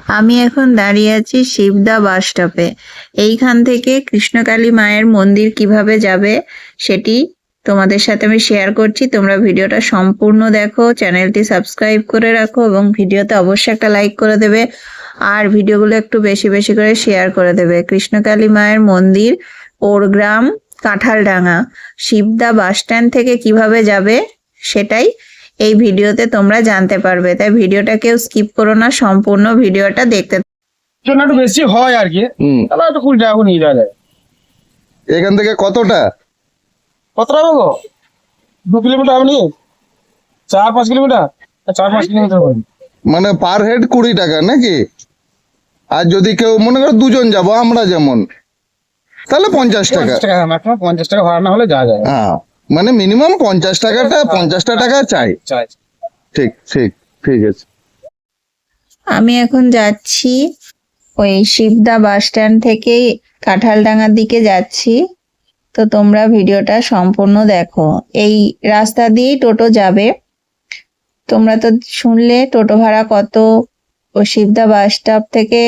আমি এখন দাঁড়িয়ে আছি শিবদা বাস স্টপে। এইখান থেকে কৃষ্ণকালী মায়ের মন্দির কিভাবে যাবে সেটি তোমাদের সাথে আমি শেয়ার করছি। তোমরা ভিডিওটা সম্পূর্ণ দেখো, চ্যানেলটি সাবস্ক্রাইব করে রাখো এবং ভিডিওতে অবশ্যই একটা লাইক করে দেবে আর ভিডিওগুলো একটু বেশি বেশি করে শেয়ার করে দেবে। কৃষ্ণকালী মায়ের মন্দির ওরগ্রাম কাঁঠালডাঙ্গা। শিবদা বাস স্ট্যান্ড থেকে কিভাবে যাবে সেটাই এই ভিডিওতে তোমরা জানতে পারবে, তাই ভিডিওটা কেউ স্কিপ করো না, সম্পূর্ণ ভিডিওটা দেখতে। জন্য একটু বেশি হয় আর কি, তাহলে একটু 20 টাকা নিয়ে যাওয়া যায়। এখান থেকে কতটা? কতটা গো? 2 কিলোমিটার আপনি 4-5 কিলোমিটার, 4-5 কিলোমিটার হবে। মানে পার হেড 20 টাকা নাকি? আর যদি কেউ মনে করো দুজন যাব আমরা যেমন, তাহলে 50 টাকা। 50 টাকা ম্যাক্সিমাম 50 টাকা ভাড়া না হলে যাওয়া যায়। হ্যাঁ, মানে মিনিমাম 50 টাকাটা 50টা টাকা চাই। ঠিক ঠিক ঠিক আছে। আমি এখন যাচ্ছি ওই শিবদা বাস স্ট্যান্ড থেকে কাঁঠালডাঙ্গার দিকে যাচ্ছি, তো তোমরা ভিডিওটা সম্পূর্ণ দেখো। এই রাস্তা দিয়েই টোটো যাবে। তোমরা তো শুনলে টোটো ভাড়া কত, ও শিবদা বাস স্টপ থেকে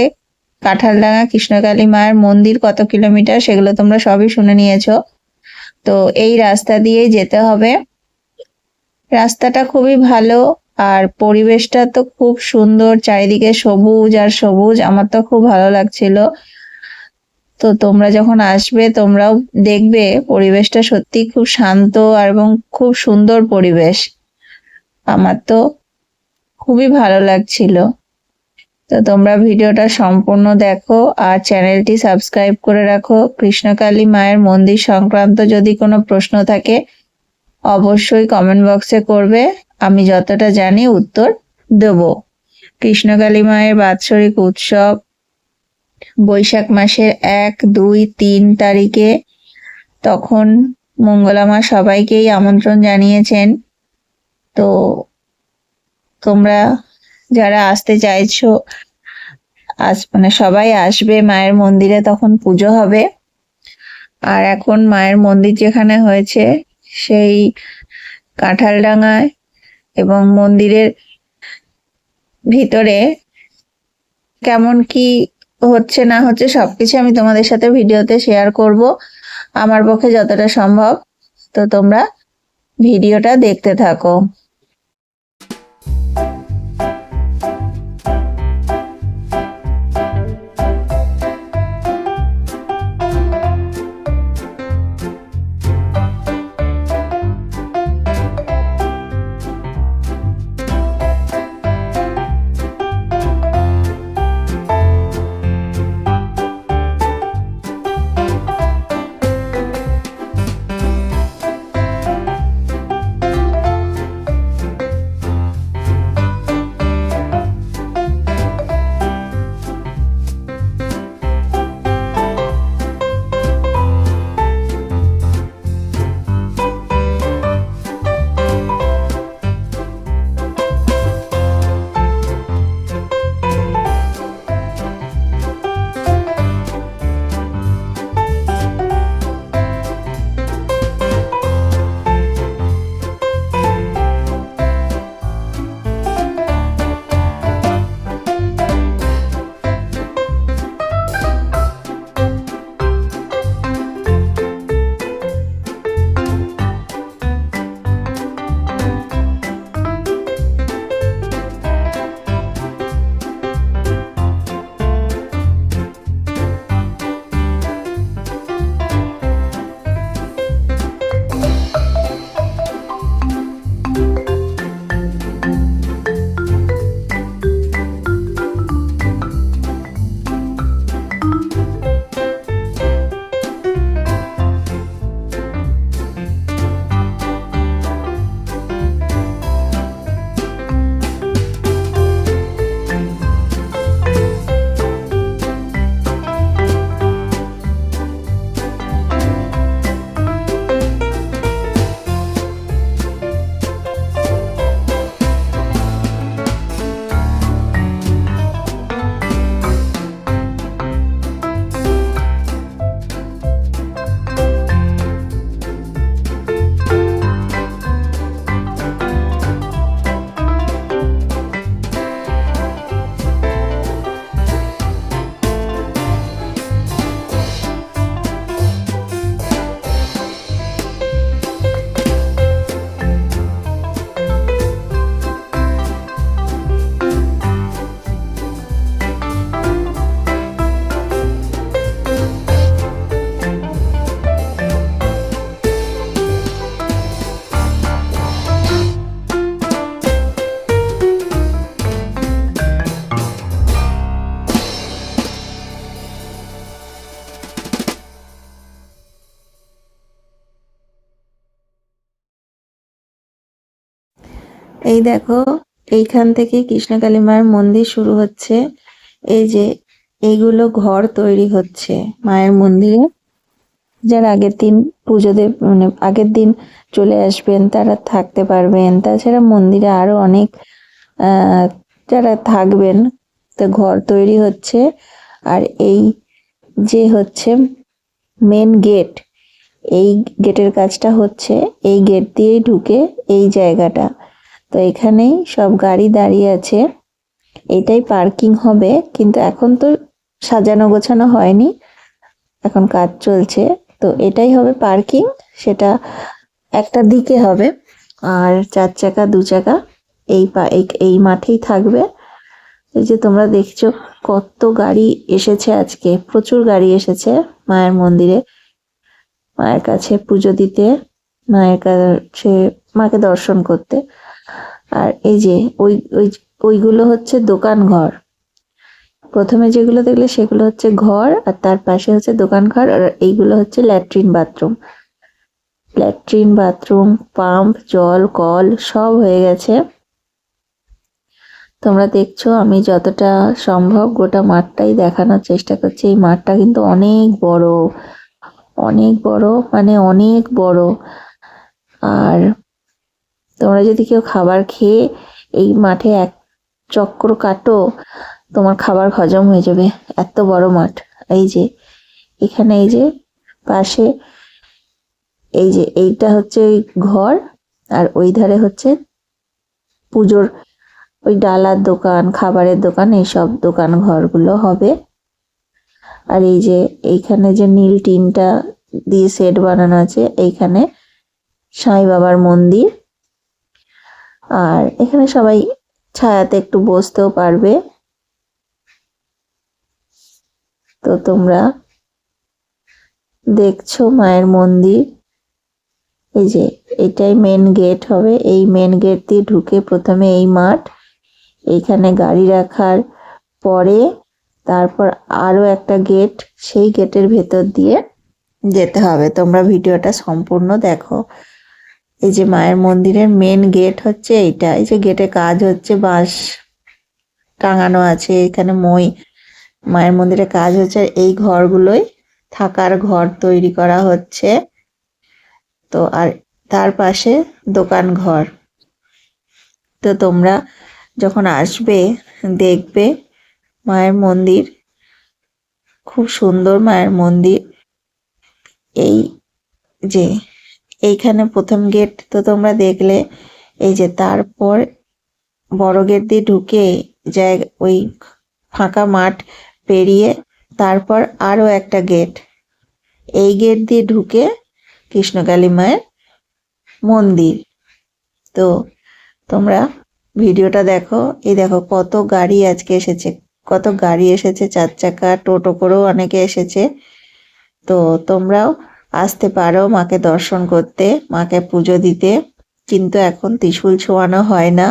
কাঁঠালডাঙ্গা কৃষ্ণকালী মায়ের মন্দির কত কিলোমিটার, সেগুলো তোমরা সবই শুনে নিয়েছো। তো এই রাস্তা দিয়েই যেতে হবে। রাস্তাটা খুবই ভালো আর পরিবেশটা তো খুব সুন্দর, চারিদিকে সবুজ আর সবুজ, আমার তো খুব ভালো লাগছিল। তো তোমরা যখন আসবে তোমরাও দেখবে পরিবেশটা সত্যি খুব শান্ত আর এবং খুব সুন্দর পরিবেশ। আমার তো খুবই ভালো লাগছিল। তো তোমরা ভিডিওটা সম্পূর্ণ দেখো আর চ্যানেলটি সাবস্ক্রাইব করে রাখো। কৃষ্ণকালী মায়ের মন্দির সংক্রান্ত যদি কোনো প্রশ্ন থাকে অবশ্যই কমেন্ট বক্সে করবে, আমি যতটা জানি উত্তর দেব। কৃষ্ণকালী মায়ের বাৎসরিক উৎসব বৈশাখ মাসের 1, 2, 3 তারিখে, তখন মঙ্গলা মা সবাইকেই আমন্ত্রণ জানিয়েছেন। তো তোমরা যারা আসতে চাইছো মানে সবাই আসবে মায়ের মন্দিরে, তখন পুজো হবে। আর এখন মায়ের মন্দির যেখানে হয়েছে সেই কাঁঠালডাঙ্গায় এবং মন্দিরের ভিতরে কেমন কি হচ্ছে না হচ্ছে সবকিছু আমি তোমাদের সাথে ভিডিওতে শেয়ার করব আমার পক্ষে যতটা সম্ভব। তো তোমরা ভিডিওটা দেখতে থাকো। এই দেখো, এইখান থেকে কৃষ্ণকালী মায়ের মন্দির শুরু হচ্ছে। এই যে এইগুলো ঘর তৈরি হচ্ছে মায়ের মন্দিরে। যারা আগের দিন পুজো দেব মানে আগের দিন চলে আসবেন তারা থাকতে পারবেন। তাছাড়া মন্দিরে আরো অনেক যারা থাকবেন, তো ঘর তৈরি হচ্ছে। আর এই যে হচ্ছে মেন গেট, এই গেটের কাজটা হচ্ছে। এই গেট দিয়েই ঢুকে এই জায়গাটা। তো এখানেই সব গাড়ি দাঁড়িয়ে আছে। এটাই পার্কিং হবে, কিন্তু এখন তো সাজানো গোছানো হয়নি, এখন কাজ চলছে। তো এটাই হবে পার্কিং, সেটা একটা দিকে হবে। আর 4 চাকা 2 চাকা এই মাঠেই থাকবে। এই যে তোমরা দেখছো কত গাড়ি এসেছে আজকে, প্রচুর গাড়ি এসেছে মায়ের মন্দিরে, মায়ের কাছে পুজো দিতে, মায়ের কাছে মাকে দর্শন করতে। আর এই যে ওইগুলো হচ্ছে দোকান ঘর। প্রথমে যেগুলো দেখলে সেগুলো হচ্ছে ঘর, আর তার পাশে হচ্ছে দোকান ঘর। আর এইগুলো হচ্ছে ল্যাট্রিন বাথরুম, পাম্প, জল, কল সব হয়ে গেছে। তোমরা দেখছো আমি যতটা সম্ভব গোটা মাঠটাই দেখানোর চেষ্টা করছি। এই মাঠটা কিন্তু অনেক বড়, মানে অনেক বড়। আর তোমরা যদি কেউ খাবার খেয়ে এই মাঠে এক চক্র কাটো, তোমার খাবার হজম হয়ে যাবে, এত বড় মাঠ। এই যে এখানে এই যে পাশে এই যে এইটা হচ্ছে ওই ঘর, আর ওই ধারে হচ্ছে পুজোর ওই ডালার দোকান, খাবারের দোকান, এইসব দোকান ঘরগুলো হবে। আর এই যে এইখানে যে নীল টিনটা দিয়ে সেট বানানো আছে, এইখানে সাই বাবার মন্দির। আর এখানে সবাই ছায়াতে একটু বসতেও পারবে। তো তোমরা দেখছো মায়ের মন্দির। এই যে এটাই মেন গেট হবে। এই মেন গেট দিয়ে ঢুকে প্রথমে এই মাঠ, এইখানে গাড়ি রাখার পরে তারপর আরো একটা গেট, সেই গেটের ভেতর দিয়ে যেতে হবে। তোমরা ভিডিওটা সম্পূর্ণ দেখো। এই যে মায়ের মন্দিরের মেন গেট হচ্ছে এইটা। এই যে গেটে কাজ হচ্ছে, বাঁশ টাঙানো আছে এখানে, মায়ের মন্দিরে কাজ হচ্ছে। আর এই ঘরগুলোই থাকার ঘর তৈরি করা হচ্ছে। তো আর তার পাশে দোকান ঘর। তো তোমরা যখন আসবে দেখবে মায়ের মন্দির খুব সুন্দর। মায়ের মন্দির এই যে এইখানে প্রথম গেট তো তোমরা দেখলে। এই যে তারপর বড় গেট দিয়ে ঢুকে ওই ফাঁকা মাঠ পেরিয়ে তারপর আরো একটা গেট, এই গেট দিয়ে ঢুকে কৃষ্ণকালী মায়ের মন্দির। তো তোমরা ভিডিওটা দেখো। এই দেখো কত গাড়ি আজকে এসেছে, 4 চাকা, টোটো করেও অনেকে এসেছে। তো তোমরাও আসতে পারো মাকে দর্শন করতে, মাকে পুজো দিতে। কিন্তু এখন ত্রিশূল ছোঁয়ানো হয় না।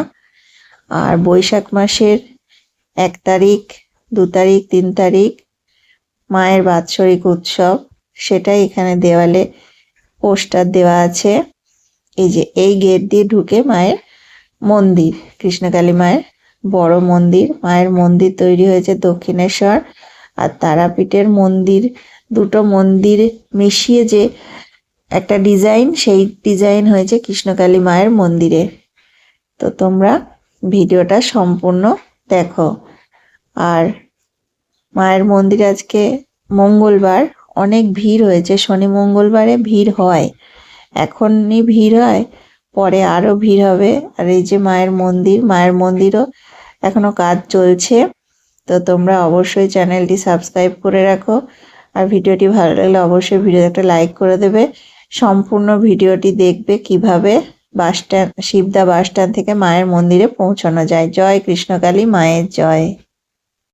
আর বৈশাখ মাসের 1 তারিখ, 2 তারিখ, 3 তারিখ মায়ের বাৎসরিক উৎসব, সেটাই এখানে দেওয়ালে পোস্টার দেওয়া আছে। এই যে এই গেট দিয়ে ঢুকে মায়ের মন্দির, কৃষ্ণকালী মায়ের বড় মন্দির। মায়ের মন্দির তৈরি হয়েছে দক্ষিণেশ্বর আর তারাপীঠের মন্দির, দুটো মন্দির মিশিয়ে যে একটা ডিজাইন, সেই ডিজাইন হয়েছে কৃষ্ণকালী মায়ের মন্দিরে। তো তোমরা ভিডিওটা সম্পূর্ণ দেখো। আর মায়ের মন্দিরে আজকে মঙ্গলবার, অনেক ভিড় হয়েছে। শনি মঙ্গলবারে ভিড় হয়, এখনই ভিড় হয়, পরে আরো ভিড় হবে। আর এই যে মায়ের মন্দিরও এখনো কাজ চলছে। তো তোমরা অবশ্যই চ্যানেলটি সাবস্ক্রাইব করে রাখো। আর ভিডিওটি ভালো লাগলে অবশ্যই ভিডিওতে একটা লাইক করে দেবে। সম্পূর্ণ ভিডিওটি দেখবে কিভাবে শিবদা বাস স্ট্যান্ড থেকে মায়ের মন্দিরে পৌঁছানো যায়। জয় কৃষ্ণকালী মায়ের জয়।